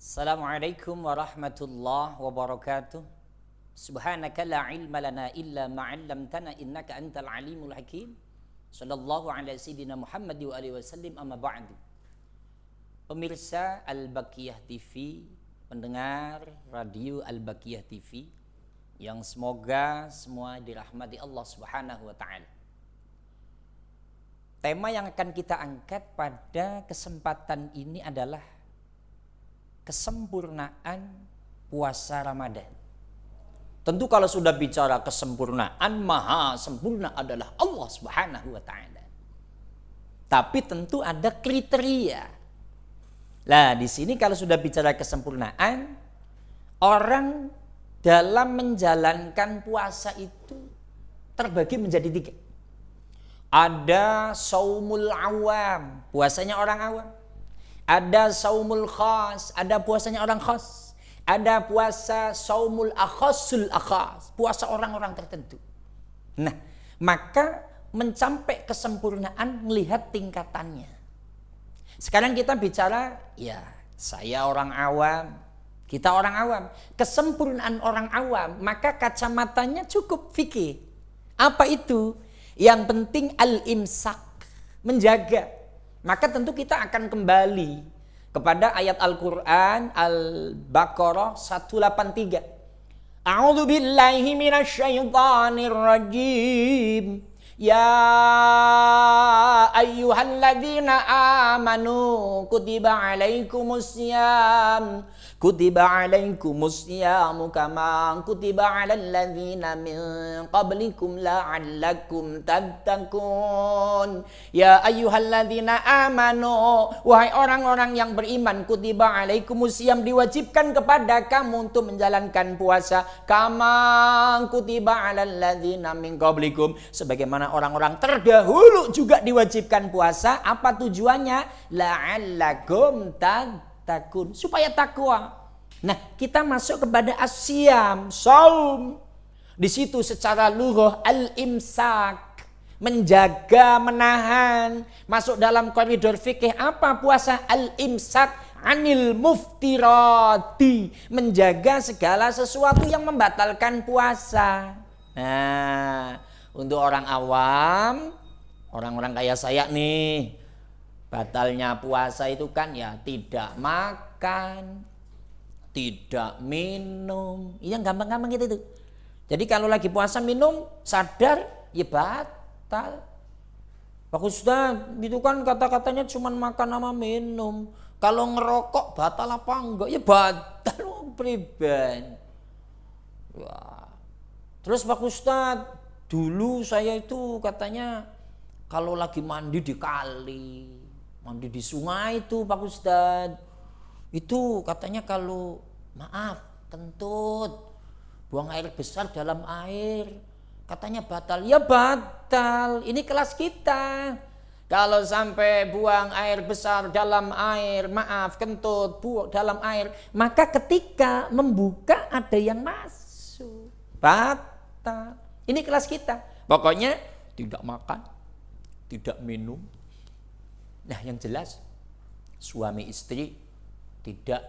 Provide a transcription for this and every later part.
Assalamualaikum warahmatullahi wabarakatuh. Subhanaka la ilma lana illa ma 'allamtana innaka antal alimul hakim. Sallallahu ala sayyidina Muhammad wa alihi wasallam, amma ba'du. Pemirsa Al-Baqiyah TV, pendengar radio Al-Baqiyah TV yang semoga semua dirahmati Allah Subhanahu wa taala. Tema yang akan kita angkat pada kesempatan ini adalah kesempurnaan puasa Ramadan. Tentu kalau sudah bicara kesempurnaan, maha sempurna adalah Allah Subhanahu wa taala. Tapi tentu ada kriteria. Lah, di sini kalau sudah bicara kesempurnaan, orang dalam menjalankan puasa itu terbagi menjadi tiga. Ada saumul awam, puasanya orang awam. Ada saumul khas, ada puasanya orang khas. Ada puasa saumul akhasul akhas, puasa orang-orang tertentu. Nah, maka mencapai kesempurnaan melihat tingkatannya. Sekarang kita bicara, ya saya orang awam, kita orang awam. Kesempurnaan orang awam, maka kacamatanya cukup fikih. Apa itu? Yang penting al-imsak, menjaga. Maka tentu kita akan kembali kepada ayat Al-Quran Al-Baqarah 183. A'udzu billahi minasyaitonir rajim. Ya ayyuhalladzina amanu kutiba alaikumusiyam kama kutiba alal ladzina min qablikum la'allakum tattaqun. Ya ayyuhalladzina amanu, wahai orang-orang yang beriman, kutiba alaikumusiyam, diwajibkan kepada kamu untuk menjalankan puasa, kama kutiba alal ladzina min qablikum, sebagaimana orang-orang terdahulu juga diwajibkan puasa. Apa tujuannya? La'allakum tattaqun, supaya takwa. Nah, kita masuk kepada asyam, saum. Di situ secara lughah al-imsak, menjaga, menahan. Masuk dalam koridor fikih apa puasa? Al-imsak anil muftirati, menjaga segala sesuatu yang membatalkan puasa. Nah, untuk orang awam, orang-orang kayak saya nih, batalnya puasa itu kan ya tidak makan, tidak minum. Iya, gampang-gampang gitu tuh. Jadi kalau lagi puasa minum, sadar ya batal. Pak Ustaz, itu kan kata-katanya cuma makan sama minum. Kalau ngerokok batal apa enggak? Ya batal pribadi. Wah. Terus Pak Ustaz, dulu saya itu katanya kalau lagi mandi di kali, mandi di sungai itu Pak Ustadz, itu katanya kalau kentut, buang air besar dalam air, katanya batal. Ya batal, ini kelas kita. Kalau sampai buang air besar dalam air, kentut, buang dalam air, maka ketika membuka ada yang masuk, batal. Ini kelas kita. Pokoknya tidak makan, tidak minum. Nah, yang jelas suami istri tidak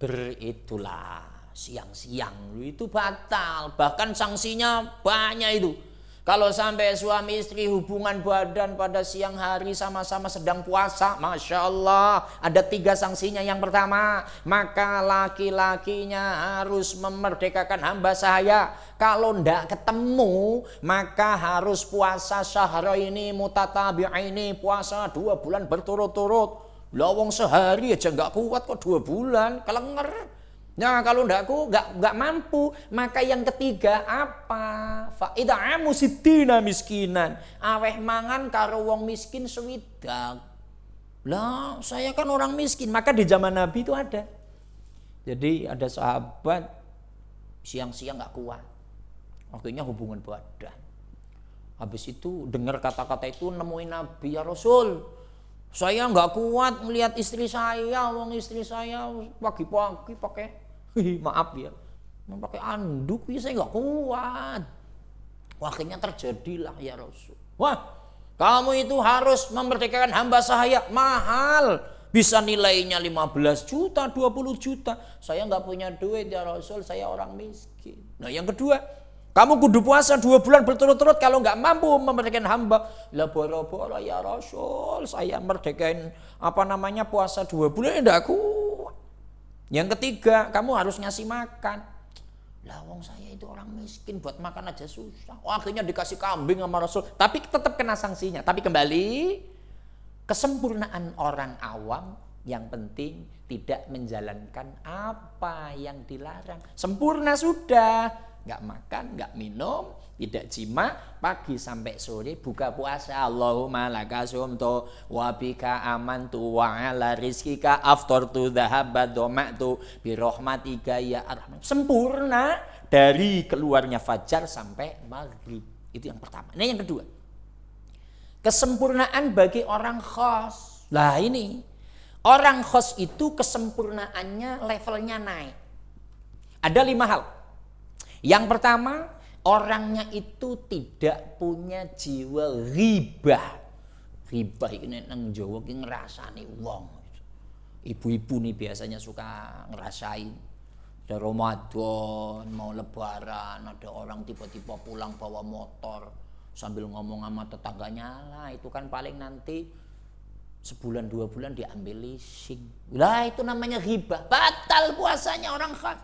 beritulah siang-siang itu batal. Bahkan sanksinya banyak itu. Kalau sampai suami istri hubungan badan pada siang hari sama-sama sedang puasa, Masya Allah, ada 3 sanksinya. Yang pertama, maka laki-lakinya harus memerdekakan hamba sahaya. Kalau ndak ketemu, maka harus puasa syahraini mutatabi'aini, puasa 2 bulan berturut-turut. Lawang sehari aja nggak kuat kok 2 bulan, kelenger. Nah, kalau nggak mampu, maka yang ketiga apa? Fa'ida'amu sittina miskinan. Aweh mangan karo wong miskin swidak. Lah, saya kan orang miskin. Maka di zaman Nabi itu ada. Jadi ada sahabat siang-siang nggak kuat, waktunya hubungan badan. Habis itu dengar kata-kata itu, nemuin Nabi, ya Rasul, saya nggak kuat melihat istri saya, wong istri saya pagi-pagi pakai maaf ya, pakai anduk, ya saya nggak kuat. Akhirnya terjadilah, ya Rasul, wah, kamu itu harus memerdekakan hamba sahaya, mahal, Bisa nilainya 15 juta, 20 juta. Saya nggak punya duit ya Rasul, saya orang miskin. Nah yang kedua, kamu kudu puasa 2 bulan berturut-turut kalau nggak mampu memerdekakan hamba. Lah boro-boro ya Rasul, saya merdekain puasa 2 bulan enggak kuat. Yang ketiga, kamu harus ngasih makan. Lah wong saya itu orang miskin, buat makan aja susah. Akhirnya dikasih kambing sama Rasul, tapi tetap kena sanksinya. Tapi kembali, kesempurnaan orang awam yang penting tidak menjalankan apa yang dilarang. Sempurna sudah, nggak makan, nggak minum, tidak jima, pagi sampai sore buka puasa. Allahumma laka sumtu wa bika amantu wa ala rizkika aftartu dhahaba dhama'tu bi rahmatika ya arhamar. Sempurna dari keluarnya fajar sampai maghrib. Itu yang pertama. Nah yang kedua, kesempurnaan bagi orang khos. Lah ini, orang khos itu kesempurnaannya levelnya naik. Ada 5 hal. Yang pertama, orangnya itu tidak punya jiwa ghibah. Ghibah ini nang Jawa ki ngrasani wong. Ibu-ibu nih biasanya suka ngerasain. Ada Ramadan, mau lebaran, ada orang tiba-tiba pulang bawa motor sambil ngomong sama tetangganya, lah itu kan paling nanti sebulan 2 bulan diambil leasing. Lah itu namanya ghibah, batal puasanya orang khas.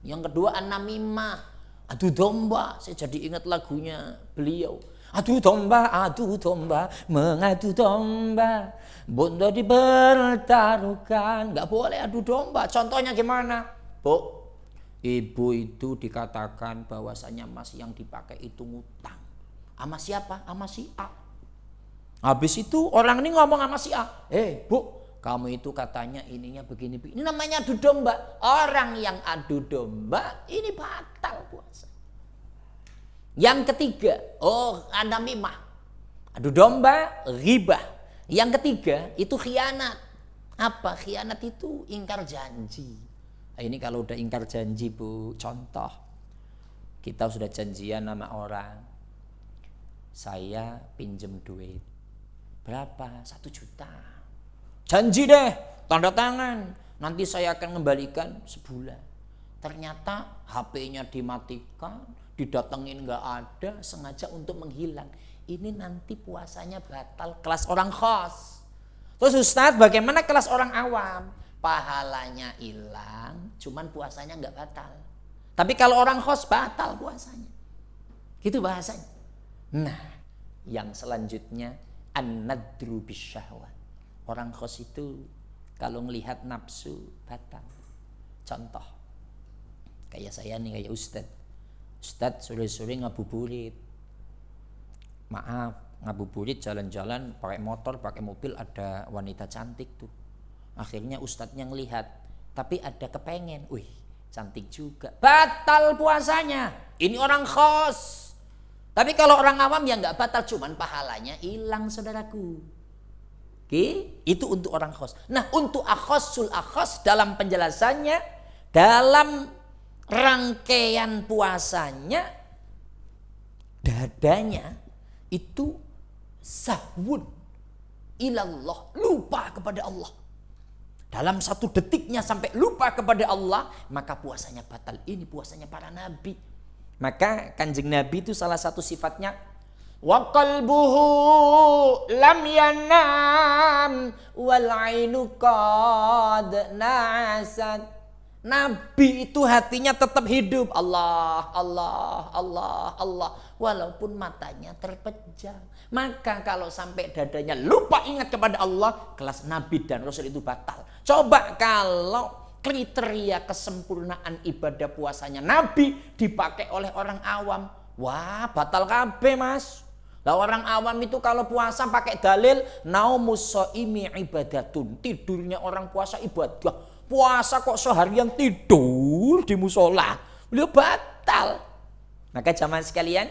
Yang kedua an-namimah, adu domba. Saya jadi ingat lagunya beliau. Adu domba, mengadu domba, bondo dipertaruhkan. Nggak boleh adu domba. Contohnya gimana? Bu, ibu itu dikatakan bahwasanya emas yang dipakai itu ngutang. Sama siapa? Sama si A. Habis itu orang ini ngomong sama si A. Bu, kamu itu katanya ininya begini. Ini namanya adu domba. Orang yang adu domba ini batal puasa. Yang ketiga, an-namimah. Adu domba, ghibah. Yang ketiga, itu khianat. Apa? Khianat itu ingkar janji. Nah, ini kalau udah ingkar janji Bu, contoh. Kita sudah janjian sama orang. Saya pinjem duit. Berapa? 1 juta. Janji deh, tanda tangan. Nanti saya akan kembalikan sebulan. Ternyata HP-nya dimatikan, didatengin nggak ada, sengaja untuk menghilang. Ini nanti puasanya batal, kelas orang khos. Terus Ustadz, bagaimana kelas orang awam? Pahalanya hilang, cuman puasanya nggak batal. Tapi kalau orang khos batal puasanya. Gitu bahasanya. Nah, yang selanjutnya an-nadru bisyahwat. Orang khos itu kalau melihat nafsu batal. Contoh, kayak saya nih, kayak Ustadz sore-sore ngabuburit. Maaf, ngabuburit jalan-jalan pakai motor, pakai mobil, ada wanita cantik tuh. Akhirnya Ustadznya ngelihat, tapi ada kepengen, wih cantik juga. Batal puasanya. Ini orang khos. Tapi kalau orang awam ya nggak batal, cuman pahalanya hilang saudaraku. Oke, itu untuk orang khos. Nah, untuk akhosul akhos dalam penjelasannya, dalam rangkaian puasanya, dadanya itu sahwun ilallah, lupa kepada Allah. Dalam 1 detiknya sampai lupa kepada Allah, maka puasanya batal. Ini puasanya para nabi. Maka Kanjeng Nabi itu salah satu sifatnya, wa qalbuhu lam yanam wal ainu qad na'asat. Nabi itu hatinya tetap hidup. Allah, Allah, Allah, Allah. Walaupun matanya terpejam. Maka kalau sampai dadanya lupa ingat kepada Allah, kelas Nabi dan Rasul itu batal. Coba kalau kriteria kesempurnaan ibadah puasanya Nabi dipakai oleh orang awam. Wah, batal kabeh Mas. Lah orang awam itu kalau puasa pakai dalil naumus shaimi ibadatun. Tidurnya orang puasa ibadah. Puasa kok seharian tidur di musola. Beliau batal. Maka jamaah sekalian,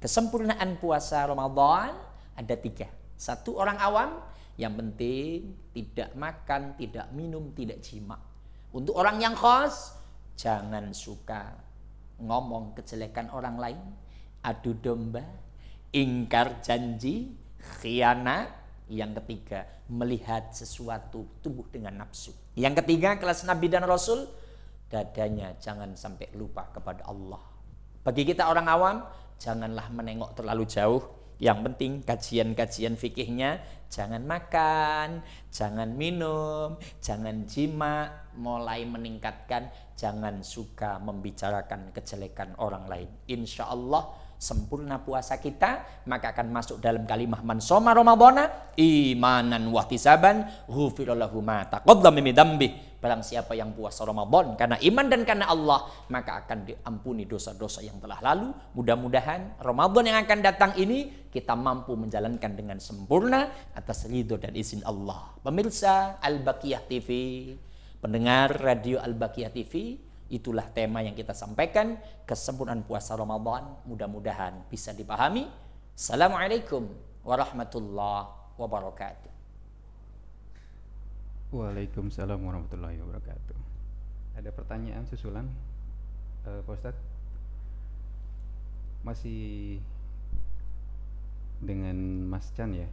kesempurnaan puasa Ramadan ada 3. 1, orang awam yang penting tidak makan, tidak minum, tidak jima. Untuk orang yang khos, jangan suka ngomong kejelekan orang lain, adu domba, ingkar janji, khianat, Yang ketiga, melihat sesuatu tumbuh dengan nafsu. Yang ketiga, kelas Nabi dan Rasul, dadanya jangan sampai lupa kepada Allah. Bagi kita orang awam, janganlah menengok terlalu jauh. Yang penting kajian-kajian fikihnya, jangan makan, jangan minum, jangan jima, mulai meningkatkan, jangan suka membicarakan kejelekan orang lain. Insya Allah sempurna puasa kita, maka akan masuk dalam kalimah man shoma ramadhana imanan wahtisaban ghufira lahu ma taqaddama min dzambi. Barang siapa yang puasa Ramadan karena iman dan karena Allah, maka akan diampuni dosa-dosa yang telah lalu. Mudah-mudahan Ramadan yang akan datang ini kita mampu menjalankan dengan sempurna atas ridho dan izin Allah. Pemirsa Al-Baqiyah TV, pendengar radio Al-Baqiyah TV, itulah tema yang kita sampaikan, kesempurnaan puasa Ramadan. Mudah-mudahan bisa dipahami. Assalamualaikum warahmatullahi wabarakatuh. Waalaikumsalam warahmatullahi wabarakatuh. Ada pertanyaan susulan, Pak Ustadz? Masih dengan Mas Chan ya?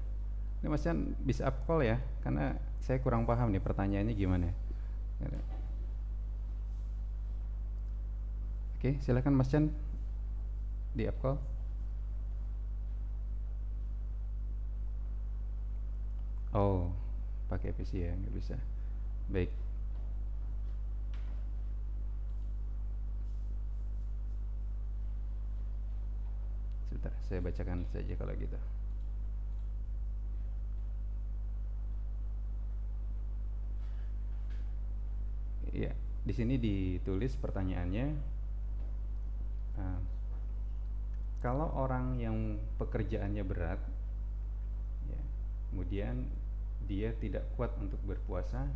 Ini Mas Chan bisa up call ya? Karena saya kurang paham nih pertanyaannya gimana. Oke, silakan Mas Chan di up call. Oh, pakai PC ya, nggak bisa. Baik. Sebentar, saya bacakan saja kalau gitu. Iya, di sini ditulis pertanyaannya. Kalau orang yang pekerjaannya berat, ya, kemudian dia tidak kuat untuk berpuasa,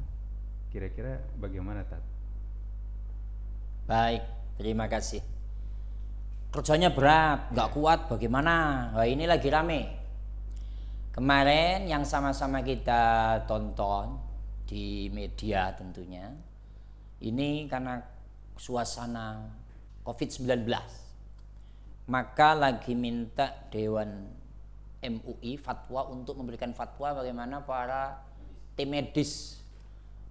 kira-kira bagaimana, Tat? Baik, terima kasih. Kerjanya berat, nggak kuat, bagaimana? Wah, ini lagi rame. Kemarin yang sama-sama kita tonton di media tentunya, ini karena suasana COVID-19, maka lagi minta Dewan MUI fatwa untuk memberikan fatwa bagaimana para tim medis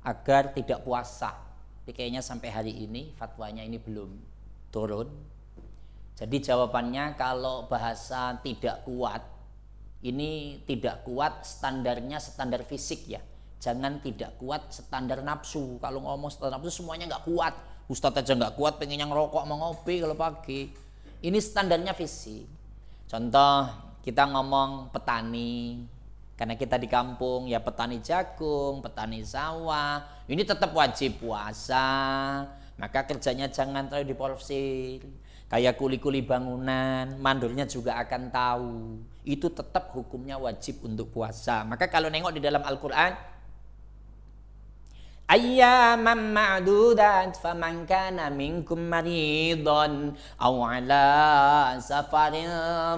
agar tidak puasa. Tapi kayaknya sampai hari ini fatwanya ini belum turun. Jadi jawabannya kalau bahasa tidak kuat, ini tidak kuat standarnya standar fisik ya. Jangan tidak kuat standar nafsu. Kalau ngomong standar nafsu semuanya nggak kuat. Ustadz aja nggak kuat, pengen yang ngerokok mau ngopi kalau pagi. Ini standarnya fisik. Contoh kita ngomong petani, karena kita di kampung ya petani jagung, petani sawah, ini tetap wajib puasa. Maka kerjanya jangan terlalu diporsir. Kayak kuli-kuli bangunan, mandornya juga akan tahu. Itu tetap hukumnya wajib untuk puasa. Maka kalau nengok di dalam Al-Quran, ayyaman ma'dudat faman kana minkum maridun aw ala safarin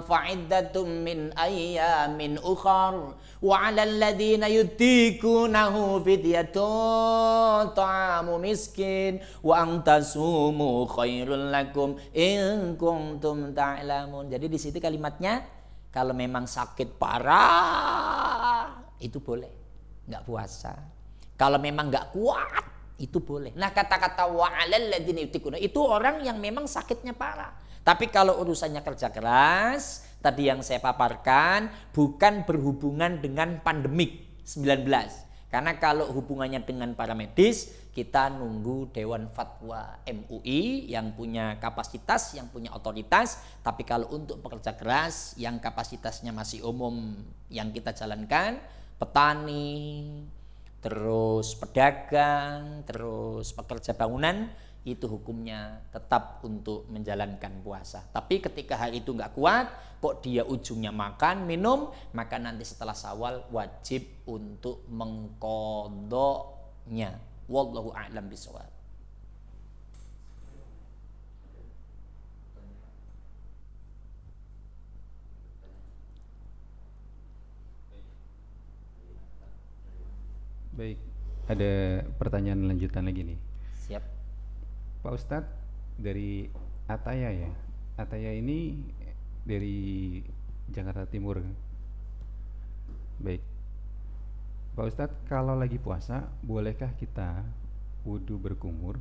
fa'iddatum min ayyamin ukhar wa 'alal ladzina yutiqunahu fidyatun ta'amu miskin wa an tasumu khairul lakum in kuntum ta'lamun. Jadi di situ kalimatnya kalau memang sakit parah itu boleh enggak puasa. Kalau memang nggak kuat, itu boleh. Nah kata-kata wa'alal ladzina yutiquna itu orang yang memang sakitnya parah. Tapi kalau urusannya kerja keras, tadi yang saya paparkan bukan berhubungan dengan pandemik 19. Karena kalau hubungannya dengan para medis, kita nunggu Dewan Fatwa MUI yang punya kapasitas, yang punya otoritas. Tapi kalau untuk pekerja keras yang kapasitasnya masih umum yang kita jalankan, petani, terus pedagang, terus pekerja bangunan, itu hukumnya tetap untuk menjalankan puasa. Tapi ketika hari itu nggak kuat, kok dia ujungnya makan, minum, maka nanti setelah Syawal wajib untuk mengqadhanya. Wallahu a'lam bishawab. Baik, ada pertanyaan lanjutan lagi nih. Siap. Pak Ustadz, dari Ataya ya. Ataya ini dari Jakarta Timur. Baik, Pak Ustadz, kalau lagi puasa, bolehkah kita wudhu berkumur?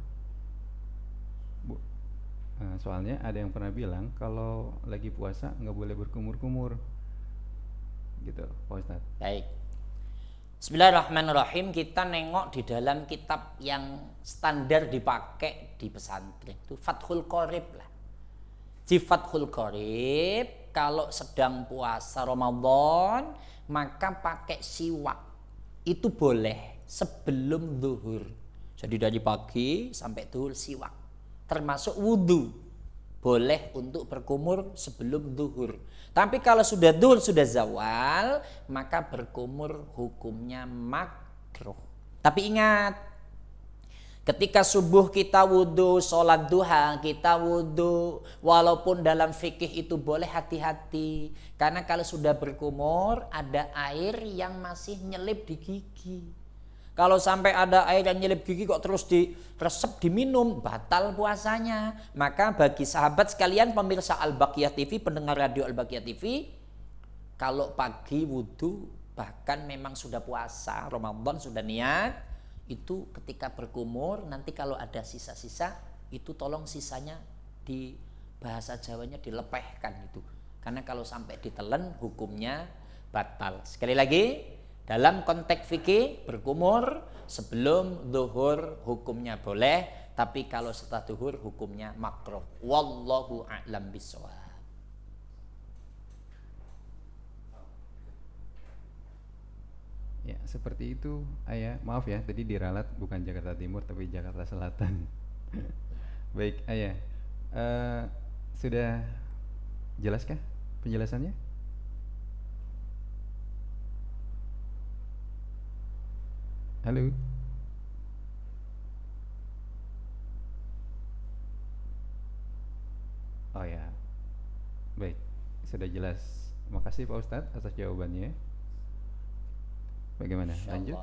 Soalnya ada yang pernah bilang kalau lagi puasa nggak boleh berkumur-kumur, gitu, Pak Ustadz. Baik. Bismillahirrahmanirrahim. Kita nengok di dalam kitab yang standar dipakai di pesantren itu Fathul Qorib lah. Di Fathul Qorib kalau sedang puasa Ramadan maka pakai siwak itu boleh sebelum zuhur. Jadi dari pagi sampai zuhur siwak. Termasuk wudhu boleh untuk berkumur sebelum zuhur. Tapi kalau sudah zuhur, sudah zawal, maka berkumur hukumnya makruh. Tapi ingat, ketika subuh kita wudhu, sholat duha kita wudhu, walaupun dalam fikih itu boleh, hati-hati. Karena kalau sudah berkumur ada air yang masih nyelip di gigi. Kalau sampai ada air yang nyelip gigi kok terus diresep diminum, batal puasanya. Maka bagi sahabat sekalian pemirsa Al-Baqiyah TV, pendengar radio Al-Baqiyah TV, kalau pagi wudhu bahkan memang sudah puasa Ramadan, sudah niat, itu ketika berkumur nanti kalau ada sisa-sisa itu tolong sisanya di bahasa Jawanya dilepehkan itu. Karena kalau sampai ditelan hukumnya batal. Sekali lagi, dalam konteks fikih berkumur sebelum zuhur hukumnya boleh, tapi kalau setelah zuhur hukumnya makruh. Wallahu a'lam bishawab. Ya, seperti itu, Ayah. Maaf ya, tadi diralat bukan Jakarta Timur tapi Jakarta Selatan. Baik, Ayah. Sudah jelaskah penjelasannya? Halo. Oh ya. Baik, sudah jelas. Makasih Pak Ustadz atas jawabannya. Bagaimana? Lanjut.